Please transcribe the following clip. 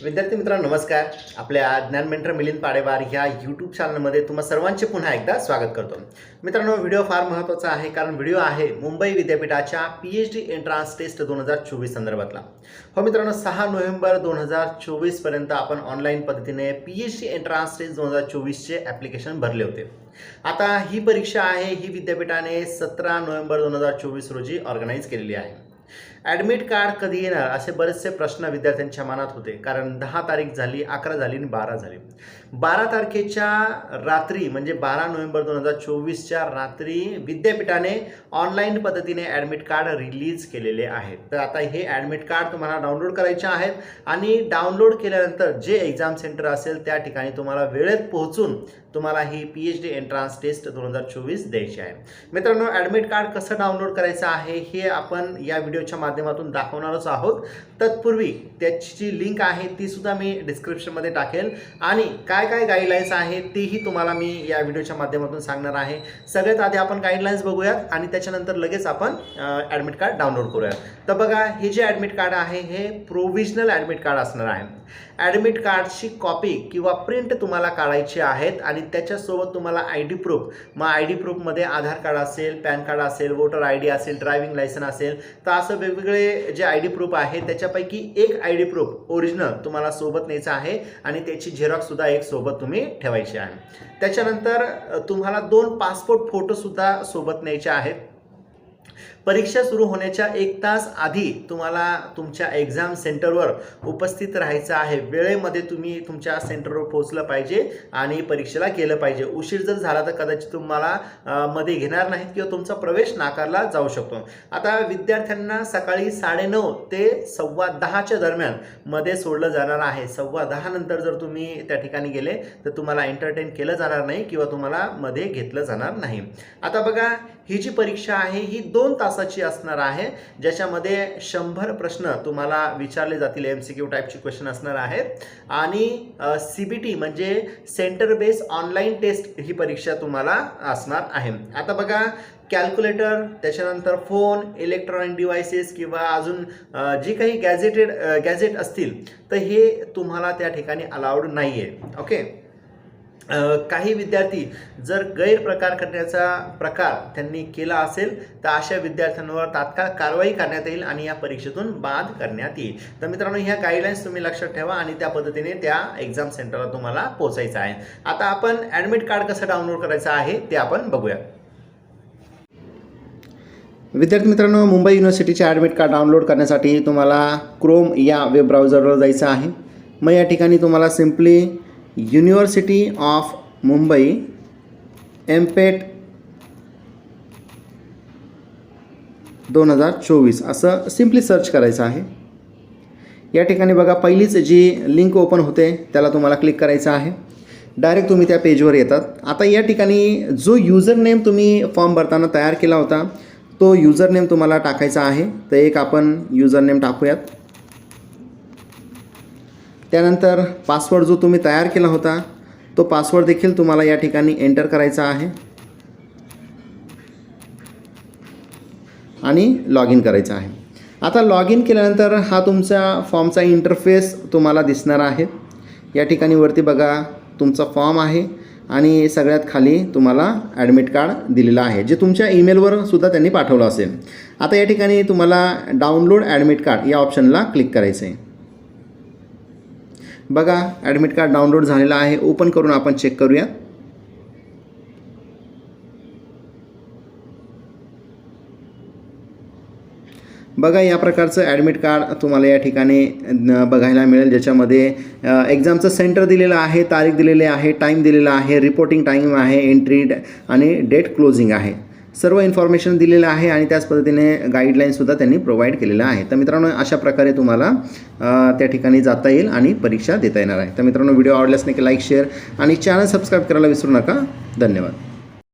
विद्यार्थी मित्रांनो नमस्कार. आपल्या ज्ञान मेंटर मिलिंद पाडेवार ह्या यूट्यूब चॅनलमध्ये तुम्हा सर्वांचे पुन्हा एकदा स्वागत करतो. मित्रांनो, व्हिडिओ फार महत्त्वाचा आहे कारण व्हिडिओ आहे मुंबई विद्यापीठाच्या PhD एंट्रान्स टेस्ट 2024 संदर्भातला. हो मित्रांनो, 6 नोव्हेंबर 2024 पर्यंत आपण ऑनलाईन पद्धतीने PhD एंट्रान्स टेस्ट 2024चे ॲप्लिकेशन भरले होते. आता ही परीक्षा आहे ही विद्यापीठाने 17 नोव्हेंबर 2024 रोजी ऑर्गनाईज केलेली आहे. ॲडमिट कार्ड कधी येणार असे बरेचसे प्रश्न विद्यार्थ्यांच्या मनात होते, कारण 10 तारीख झाली, 11 झाली आणि 12 झाली. 12 तारखेच्या रात्री म्हणजे 12 नोव्हेंबर 2024च्या रात्री विद्यापीठाने ऑनलाईन पद्धतीने ॲडमिट कार्ड रिलीज केलेले आहेत. तर आता हे ॲडमिट कार्ड तुम्हाला डाउनलोड करायचे आहेत आणि डाउनलोड केल्यानंतर जे एक्झाम सेंटर असेल त्या ठिकाणी तुम्हाला वेळेत पोहोचून तुम्हाला ही PhD एंट्रान्स टेस्ट 2024 द्यायची आहे. मित्रांनो, ॲडमिट कार्ड कसं डाउनलोड करायचं आहे हे आपण या व्हिडिओच्या माध्यमातून दाखवणारच आहोत. तत्पूर्वी त्याची जी लिंक आहे ती सुद्धा मी डिस्क्रिप्शनमध्ये टाकेल आणि काय काय गाईडलाईन्स आहेत तेही तुम्हाला मी या व्हिडिओच्या माध्यमातून सांगणार आहे. सगळ्यात आधी आपण गाईडलाईन्स बघूयात आणि त्याच्यानंतर लगेच आपण ॲडमिट कार्ड डाउनलोड करूयात. तर बघा, हे जे ॲडमिट कार्ड आहे हे प्रोव्हिजनल ॲडमिट कार्ड असणार आहे. ॲडमिट कार्डची कॉपी किंवा प्रिंट तुम्हाला काढायची आहेत आणि त्याच्यासोबत तुम्हाला ID प्रूफ, मग ID प्रूफमध्ये आधार कार्ड असेल, पॅन कार्ड असेल, वोटर ID असेल, ड्रायव्हिंग लायसन असेल, तर असं वेगवेगळे जे ID प्रूफ आहे त्याच्यापैकी एक ID प्रूफ ओरिजिनल तुम्हाला सोबत न्यायचं आहे आणि त्याची झेरॉक्ससुद्धा एक सोबत तुम्ही ठेवायची आहे. त्याच्यानंतर तुम्हाला 2 पासपोर्ट फोटोसुद्धा सोबत न्यायचे आहेत. परीक्षा सुरू होण्याच्या 1 तास आधी तुम्हाला तुमच्या एक्झाम सेंटरवर उपस्थित राहायचं आहे. वेळेमध्ये तुम्ही तुमच्या सेंटरवर पोहोचलं पाहिजे आणि परीक्षेला गेलं पाहिजे. उशीर जर झाला तर कदाचित तुम्हाला मध्ये घेणार नाहीत किंवा तुमचा प्रवेश नाकारला जाऊ शकतो. आता विद्यार्थ्यांना सकाळी 9:30 ते 10:15च्या दरम्यान मध्ये सोडलं जाणार आहे. 10:15 नंतर जर तुम्ही त्या ठिकाणी गेले तर तुम्हाला एंटरटेन केलं जाणार नाही किंवा तुम्हाला मध्ये घेतलं जाणार नाही. आता बघा, ही जी परीक्षा आहे ही 2 तासाची असणार आहे, ज्याच्यामध्ये 100 प्रश्न तुम्हाला विचारले जातील. MCQ टाईपची क्वेश्चन असणार आहेत आणि CBT म्हणजे सेंटर बेस ऑनलाईन टेस्ट ही परीक्षा तुम्हाला असणार आहे. आता बघा, कॅल्क्युलेटर, त्याच्यानंतर फोन, इलेक्ट्रॉनिक डिव्हायसेस किंवा अजून जी काही गॅजेट असतील तर हे तुम्हाला त्या ठिकाणी अलाउड नाही आहे. ओके. काही विद्यार्थी जर गैरप्रकार करण्याचा प्रकार त्यांनी केला असेल तर अशा विद्यार्थ्यांवर तात्काळ कारवाई करण्यात येईल आणि या परीक्षेतून बाद करण्यात येईल. तर मित्रांनो, ह्या गाईडलाईन्स तुम्ही लक्षात ठेवा आणि त्या पद्धतीने त्या एक्झाम सेंटरला तुम्हाला पोहोचायचं आहे. आता आपण ॲडमिट कार्ड कसं डाउनलोड करायचं आहे ते आपण बघूया. विद्यार्थी मित्रांनो, मुंबई युनिव्हर्सिटीचे ॲडमिट कार्ड डाउनलोड करण्यासाठी तुम्हाला क्रोम या वेब ब्राउझरवर जायचं आहे. मग या ठिकाणी तुम्हाला simply university of Mumbai MPET 2024 असं सिम्पली सर्च करायचं आहे. या ठिकाणी बघा, पहिलीच जी लिंक ओपन होते त्याला तुम्हाला क्लिक करायचं आहे. डायरेक्ट तुम्ही त्या पेजवर येतात. आता या ठिकाणी जो युजर नेम तुम्ही फॉर्म भरताना तयार केला होता तो युजर नेम तुम्हाला टाकायचा आहे. तर एक आपण युजर नेम टाकूयात. त्यानंतर पासवर्ड जो तुम्ही तयार केला होता तो पासवर्ड देखील तुम्हाला या ठिकाणी एंटर करायचा आहे आणि लॉग इन करायचं आहे. आता लॉग इन केल्यानंतर हा तुमचा फॉर्मचा इंटरफेस तुम्हाला दिसणार आहे. या ठिकाणी वरती बघा तुमचा फॉर्म आहे आणि सगळ्यात खाली तुम्हाला ॲडमिट कार्ड दिलेलं आहे, जे तुमच्या ईमेलवर सुद्धा त्यांनी पाठवलं असेल. आता या ठिकाणी तुम्हाला डाउनलोड ॲडमिट कार्ड या ऑप्शनला क्लिक करायचं आहे. बघा, ॲडमिट कार्ड डाउनलोड झालेलं आहे. ओपन करून आपण चेक करूया. बघा, या प्रकारचं ॲडमिट कार्ड तुम्हाला या ठिकाणी बघायला मिळेल, ज्याच्यामध्ये एक्झामचं सेंटर दिलेलं आहे, तारीख दिलेली आहे, टाईम दिलेला आहे, रिपोर्टिंग टाईम आहे, एंट्री आणि डेट क्लोजिंग आहे. सर्व इन्फॉर्मेशन दिलेलं आहे आणि त्याच पद्धतीने गाईडलाईन्ससुद्धा त्यांनी प्रोव्हाइड केलेलं आहे. तर मित्रांनो, अशा प्रकारे तुम्हाला त्या ठिकाणी जाता येईल आणि परीक्षा देता येणार आहे. तर मित्रांनो, व्हिडिओ आवडल्यास नक्की लाईक, शेअर आणि चॅनल सबस्क्राईब करायला विसरू नका. धन्यवाद.